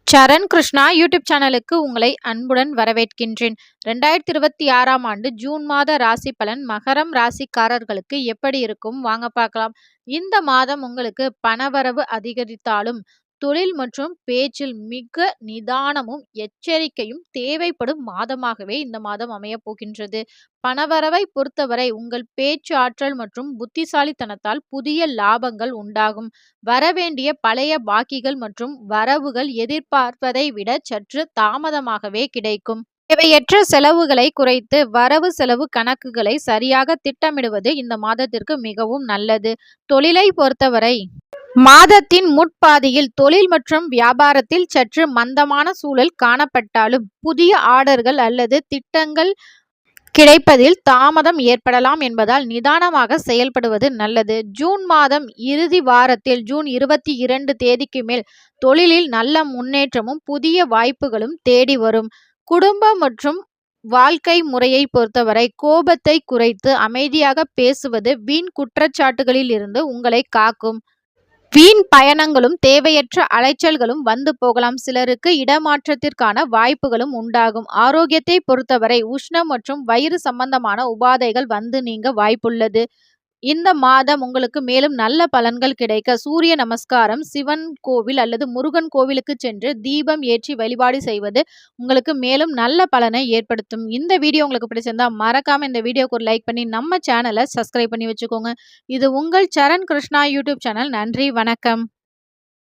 சரண் Krishna YouTube சேனலுக்கு உங்களை அன்புடன் வரவேற்கின்றேன். 2026ஆம் ஆண்டு ஜூன் மாத ராசி பலன் மகரம் ராசிக்காரர்களுக்கு எப்படி இருக்கும் வாங்க பார்க்கலாம். இந்த மாதம் உங்களுக்கு பணவரவு அதிகரித்தாலும் தொழில் மற்றும் பேச்சில் மிக நிதானமும் எச்சரிக்கையும் தேவைப்படும் மாதமாகவே இந்த மாதம் அமையப் போகின்றது. பணவரவை பொறுத்தவரை உங்கள் பேச்சு ஆற்றல் மற்றும் புத்திசாலித்தனத்தால் புதிய லாபங்கள் உண்டாகும். வரவேண்டிய பழைய பாக்கிகள் மற்றும் வரவுகள் எதிர்பார்ப்பதை விட சற்று தாமதமாகவே கிடைக்கும். தேவையற்ற செலவுகளை குறைத்து வரவு செலவு கணக்குகளை சரியாக திட்டமிடுவது இந்த மாதத்திற்கு மிகவும் நல்லது. தொழிலை பொறுத்தவரை மாதத்தின் முற்பாதியில் தொழில் மற்றும் வியாபாரத்தில் சற்று மந்தமான சூழல் காணப்பட்டாலும் புதிய ஆர்டர்கள் அல்லது திட்டங்கள் கிடைப்பதில் தாமதம் ஏற்படலாம் என்பதால் நிதானமாக செயல்படுவது நல்லது. ஜூன் மாதம் இறுதி வாரத்தில் ஜூன் 22 தேதிக்கு மேல் தொழிலில் நல்ல முன்னேற்றமும் புதிய வாய்ப்புகளும் தேடி வரும். குடும்பம் மற்றும் வாழ்க்கை முறையை பொறுத்தவரை கோபத்தை குறைத்து அமைதியாக பேசுவது வீண் குற்றச்சாட்டுகளில் இருந்து உங்களை காக்கும். வீண் பயணங்களும் தேவையற்ற அலைச்சல்களும் வந்து போகலாம். சிலருக்கு இடமாற்றத்திற்கான வாய்ப்புகளும் உண்டாகும். ஆரோக்கியத்தை பொறுத்தவரை உஷ்ணம் மற்றும் வயிறு சம்பந்தமான உபாதைகள் வந்து நீங்க வாய்ப்புள்ளது. இந்த மாதம் உங்களுக்கு மேலும் நல்ல பலன்கள் கிடைக்க சூரிய நமஸ்காரம், சிவன் கோவில் அல்லது முருகன் கோவிலுக்கு சென்று தீபம் ஏற்றி வழிபாடு செய்வது உங்களுக்கு மேலும் நல்ல பலனை ஏற்படுத்தும். இந்த வீடியோ உங்களுக்கு பிடிச்சிருந்தா மறக்காம இந்த வீடியோக்கு ஒரு லைக் பண்ணி நம்ம சேனலை சப்ஸ்கிரைப் பண்ணி வச்சுக்கோங்க. இது உங்கள் சரண் கிருஷ்ணா யூடியூப் சேனல். நன்றி, வணக்கம்.